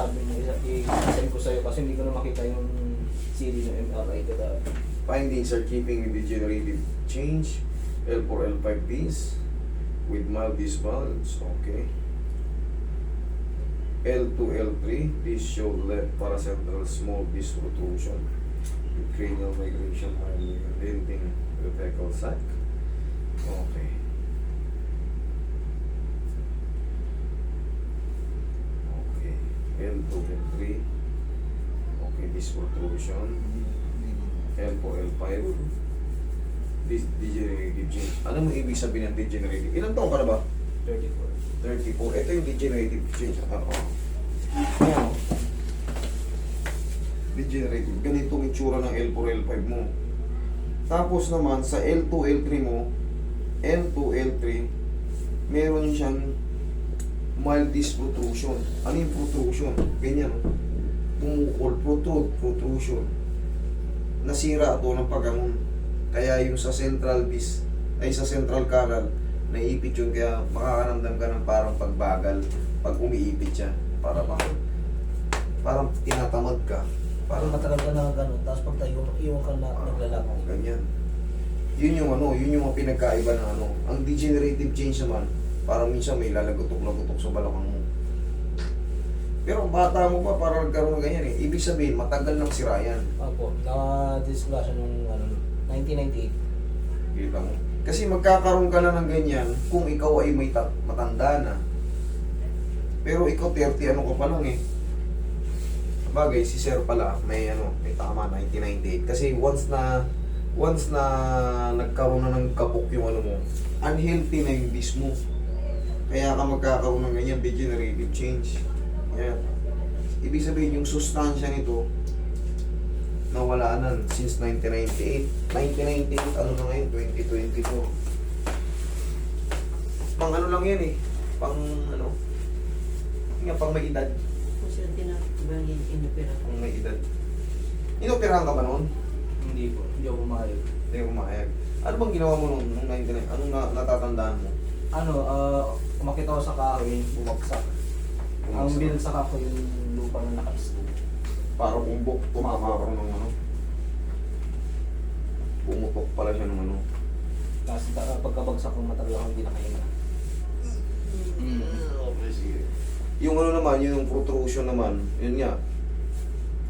sabi mo, i-send ko sa'yo kasi hindi ko na makita yung series ng MRI ko dahil. Findings are keeping with degenerative change. L4, L5 piece with mild disc bulge. Okay. L2, L3. This show left paracentral small disc protrusion with cranial migration highly denting petechial sac. Okay. Okay. L2, L3. Okay, disc protrusion. L4, L5. This degenerative change. Ano mo ibig sabihin ng degenerative? Ilang taon ka na ba? 34. 34. Ito yung degenerative change. Ayan o. Degenerative. Ganito ang itsura ng L4, L5 mo. Tapos naman, sa L2, L3 mo, L2, L3, meron siyang mild disc protrusion. Ano yung protrusion? Ganyan o. Bumukol. Protrusion. Nasira ito ng paggamon. Kaya yung sa central disc, ay sa central canal, naiipit yun, kaya makakaramdam ka ng parang pagbagal pag umiipit siya. Parang tinatamad ka. Parang matagal ka na gano'n, tapos pag tayo, iwan ka na naglalakad. Ganyan. Yun yung yun yung mga pinagkaiba ng ano. Ang degenerative change naman, parang minsan may lalagutok-lagutok sa balakang mo. Pero ang bata mo pa, parang nagkaroon ng ganyan eh. Ibig sabihin, matagal nang sira yan. Opo, na-discussion nung 1998. Kita mo. Kasi magkakaroon ka na ng ganyan kung ikaw ay may matanda na. Pero ikaw 30 ano ka pa lang eh. Bagay, si Sir pala may tama 1998 kasi once na nagkaroon na ng kapok yung ano mo, unhealthy na yung disc mo. Kaya ka magkakaroon ng ganyan degenerative change. Yan. Ibig sabihin yung sustansya nito nawala na since 1998. 1998, ano na ngayon? 2024. Pang ano lang yan eh. Pang may edad. Kasi ang tinatawag yung inopera. Pang may edad. Inoperahan ka ba noon? Hindi po, hindi ako pumayag. Hindi ko maayag. Ano bang ginawa mo noong 1999? Anong natatandaan mo? Umakit ako sa kahoy, bumagsak. Ang binagsak ako yung lupa na nakaislo. Parang umbok, tumama ako ng pumutok pala siya ng Kasi pagkabagsak ko matagal ako hindi nakahinga. Okay, sige. Yung naman, yung protrusion naman, yun nga.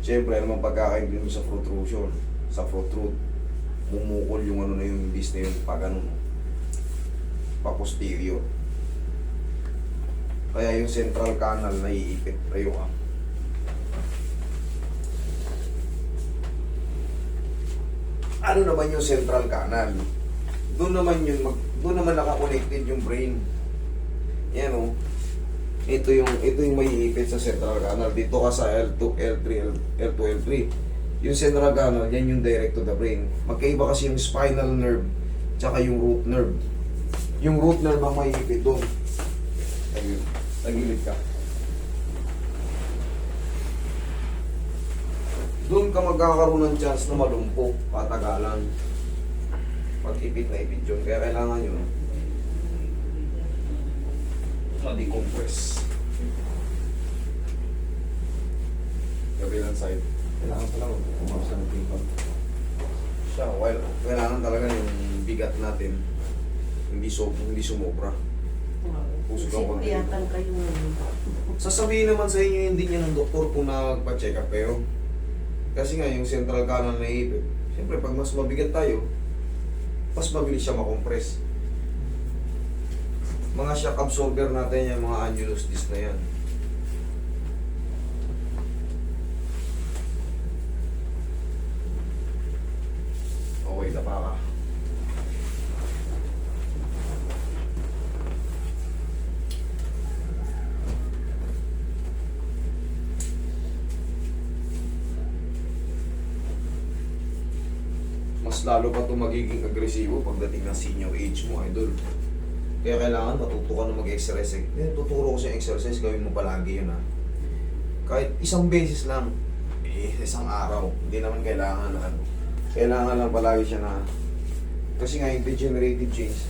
Siyempre, naman pagkakaintindi mo sa protrusion, sa protrude, mumukol yung na yung disc na yun, pag pa-posterior. Kaya yung central canal naiipit. Tayo ka. Ano naman yung central canal? Doon naman naka-connected yung brain. Yan o. Ito yung maiipit sa central canal. Dito ka sa L2, L3, L2, L3. Yung central canal, yan yung direct to the brain. Magkaiba kasi yung spinal nerve tsaka yung root nerve. Yung root nerve ang maiipit doon. Tagilid ka. Doon ka magkakaroon ng chance na malumpo, patagalan. Pag-ipit na ipit yun. Kaya kailangan yun ma-decompress. Kabilang side. Kailangan pala mag-decompress ng people. Siya, kailangan talaga yung bigat natin hindi sumobra. Sipiyatan kayo ngayon. Sasabihin naman sa inyo hindi niya ng doktor kung nagpa-check up kayo. Kasi nga yung central canal na ipit, siyempre pag mas mabigat tayo, mas mabilis siya makompress. Mga shock absorber natin yung mga annulus disc na yan. Okay, tapa ka. Mas lalo pa ito magiging agresibo pagdating ng senior age mo, idol. Kaya kailangan matuto ka na mag-exercise. Tuturo ko sa exercise, gawin mo palagi yun ha. Kahit isang beses lang, isang araw, hindi naman kailangan na kailangan lang palagi siya na, kasi nga yung degenerative change,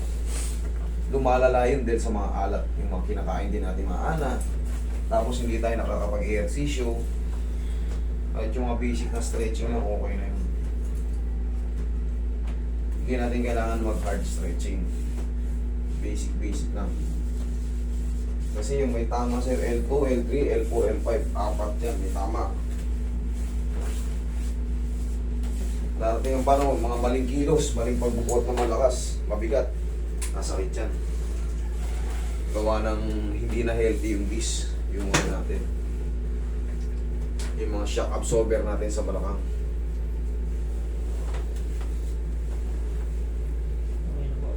lumalala yun dahil sa mga alat, yung mga kinakain din natin mga anak, Tapos hindi tayo nakakapag-ehersisyo. At yung mga basic na stretching lang, okay na yun. Hindi natin kailangan mag-hard stretching. Basic lang. Kasi yung may tama sir, L2, L3, L4, L5, apat yan, may tama. Darating ang panahon, mga maling kilos, maling pagbubuhat ng malakas, mabigat, nasakit yan. Gawa ng hindi na healthy yung disc, yung ano natin. Yung mga shock absorber natin sa balakang. Okay na po.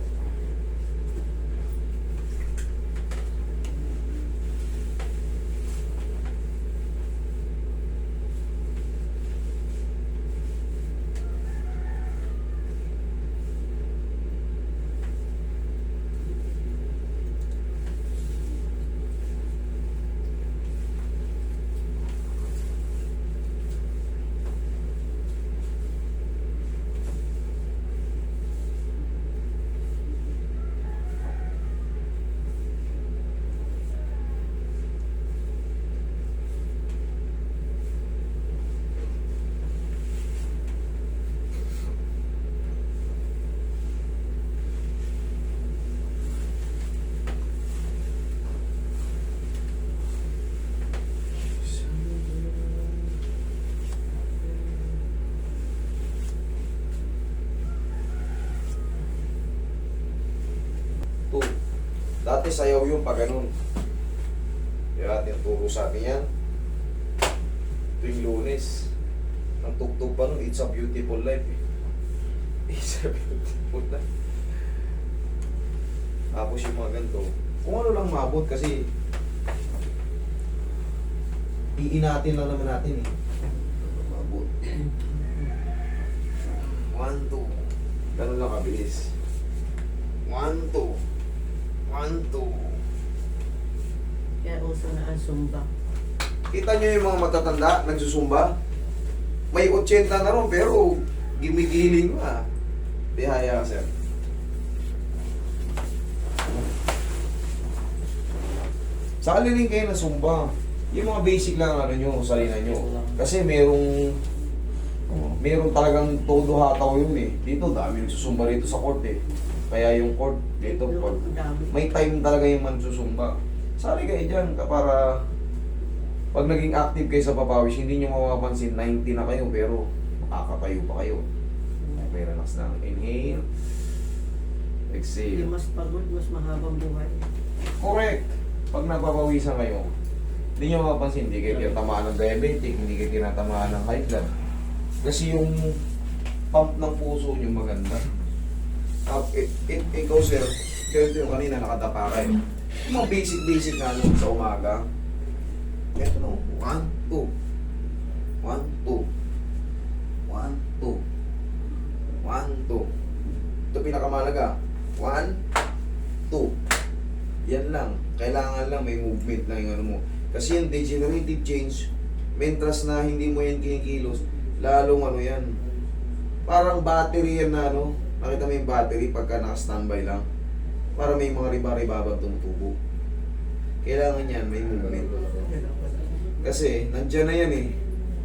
Two. Dati sayaw yung pag ganun. Kaya natin turo sa atin yan. Tuwing Lunes. Ang tugtog pa nun, It's a Beautiful Life eh. It's a Beautiful Life. Tapos yung mga ganito, kung ano lang maabot kasi iinatin lang naman natin eh. Maabot. 1, 2. Ganun lang kabilis. 1, 2. 1, 2. Kaya uso na ang Zumba. Kita nyo yung mga matatanda, nagsusumba? May 80 na ron, pero gimigiling pa. Tihaya ka, sir. Sali rin kayo na sumba. Yung mga basic lang ano nyo, salina nyo. Kasi merong talagang todo hataw yun eh. Dito, dami nagsusumba rito sa court eh. Kaya yung court, dito, pag may time talaga yung mansusumba. Sali kayo dyan, para pag naging active kayo sa papawis, hindi nyo mapapansin 90 na kayo, pero makakatayo pa kayo. Okay, relax lang. Inhale. Hindi Exhale. mas pagod, mas mahabang buhay. Correct. Pag napapawisan kayo, hindi nyo mapapansin, hindi kayo tinatamaan ng diabetic, hindi kayo tinatamaan ng high blood. Kasi yung pump ng puso nyo maganda. Ikaw sir, ganito yung kanina nakadapa kayo. Yung mga basic na ano sa umaga. Ito no, 1, 2. 1, 2. 1, 2. 1, 2. Ito pinakamalaga. 1, 2. Yan lang. Kailangan lang may movement lang yung ano mo. Kasi yung degenerative change, mentras na hindi mo yan kinikilos, lalong ano yan. Parang battery yan na ano. Nakita mo yung battery pagka naka-standby lang. Para may mga riba-ribabang tumutubo. Kailangan yan, may movement. Kasi, nandiyan na yan eh.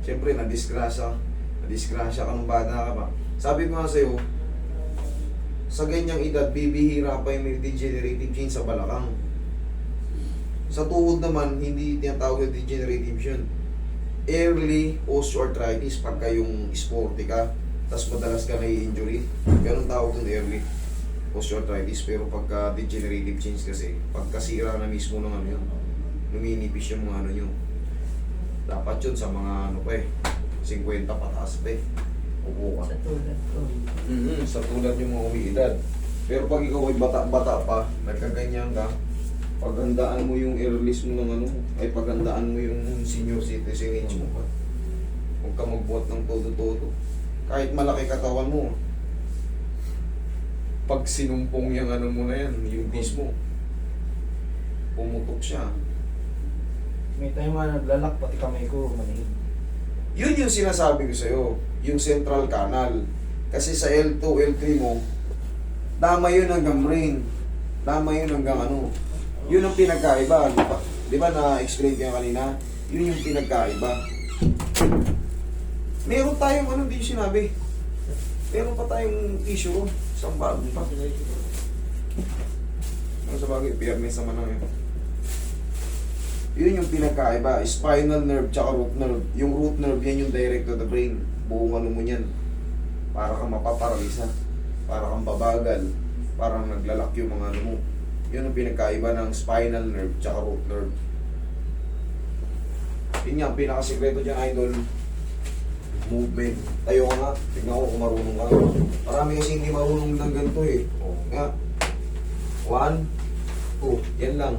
Siyempre, nadisgrasya. Nadisgrasya ka nung bata ka pa. Sabi ko nga sa'yo, sa ganyang edad, bibihira pa yung may degenerative change sa balakang. Sa tuhod naman, hindi tinatawag na degenerative yun. Early osteoarthritis pagka yung sporty ka, tapos madalas ka na-injury. Ganun tawag yung early osteoarthritis. Pero pagka degenerative change kasi, pagkasira na mismo ng ano yun, numinipis yung mga ano nyo. Dapat yun sa mga ano pa eh, 50 pataas pa eh. Upo ka. Sa tulad ko. Sa tulad yung mga umiidad. Pero pag ikaw ay bata-bata pa, nagkaganyan ka, paghandaan mo yung earlys mo ng ano, ay paghandaan mo yung senior citizen age mo pa. Huwag ka magbuhat ng todo-todo. Kahit malaki katawan mo, pag sinumpong yung ano mo na yan, yung disc mo, pumutok siya. May time nga naglalak, pati kamay ko manihid. Yun yung sinasabi ko sa'yo, yung central canal. Kasi sa L2, L3 mo, tama yun hanggang brain. Tama yun hanggang ano. Yun ang pinagkaiba. Di ba na-explain ko yan kanina? Yun yung pinagkaiba. Meron tayong ano din sinabi. Meron pa tayong issue. Isang bago pa. Ano sa bagay, Biyernes naman na yun. Yun yung pinagkaiba. Spinal nerve tsaka root nerve. Yung root nerve, yan yung direct to the brain. Buong ano mo yan. Para kang mapaparalisa. Para kang babagal. Parang naglalak yung mga ano mo. Yun ang pinagkaiba ng spinal nerve tsaka root nerve. Yun nga, pinakasikreto dyan, idol. Movement. Tayo ka nga. Tignan ko kung marunong ka. Marami kasi hindi marunong ng ganito eh. O, nga. 1, 2. Yan lang.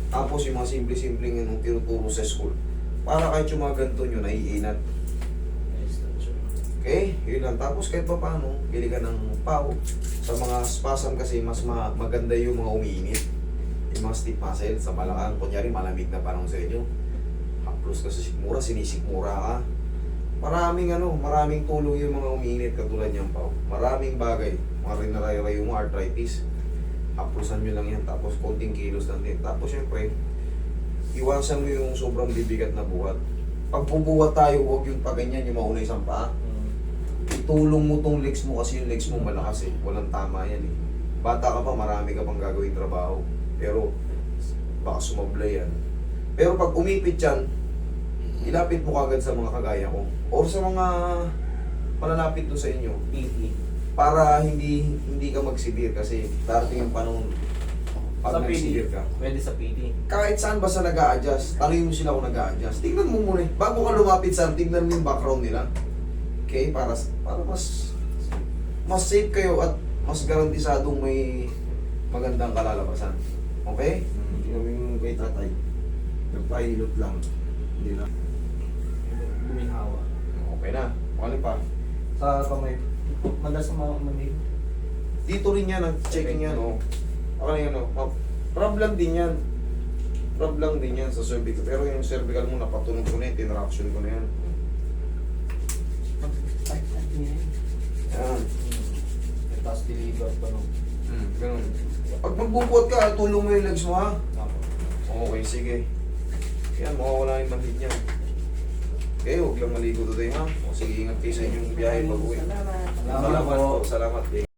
Tapos yung mga simple-simple yung tinuturo sa school. Para kahit yung mga ganito nyo, naiinat. Okay? Yun lang. Tapos kahit pa paano, bili ka ng pau. Sa mga spasm kasi, mas maganda yung mga umiinit. Yung mga stiff muscle sa balakang. Kunyari, malamig na panahon sa inyo. Haplos ka sa sikmura, sinisikmura ka. Maraming tulong yung mga umiinit katulad niyang pau. Maraming bagay. Mga rinarayo mo, arthritis. Haplosan nyo lang yan. Tapos konting kilos lang din. Tapos syempre, iwasan mo yung sobrang bibigat na buhat. Pag bubuhat tayo, huwag yung paganyan, yung mauna isang paa. Itulong mo tong legs mo kasi yung legs mo malakas eh. Walang tama yan eh. Bata ka pa, marami ka pang gagawin trabaho. Pero, baka sumablay yan. Pero pag umipit yan, ilapit mo kagad sa mga kagaya ko. Or sa mga malalapit doon sa inyo. Para hindi ka mag-severe kasi darating yung panahon pag Sa nag-severe PD. ka. Pwede sa PD. Kahit saan basta nag-a-adjust, tanongin mo sila kung nag-a-adjust. Tingnan mo muna eh. Bago ka lumapit sa tingnan mo yung background nila. Okay? Para mas safe kayo at mas garantisadong may magandang kalalabasan. Okay? Hindi kami kay tatay. Nagpahilot lang. Hindi na. Guminhawa. Okay na. Ano pa? Sa kamay. Madalas na mga manig. Dito rin yan, checking yan, oh. Ako na yan, oh. Problem din yan. Problem din yan sa cervical. Pero yung cervical mo, napatunog ko na yan, tinraction ko na yan. Part-part niya yan. Yan. Tapos deliver pa nung. Ganun. Pag magbubuhat ka, tulong mo yung legs mo, ha? Okay, sige. Yan, mawawala yung manhid niyan. Okay, huwag lang maligo today, ha? O sige, ingat kayo sa inyong biyahe pag-uwi. Salamat. Salamat po. Salamat.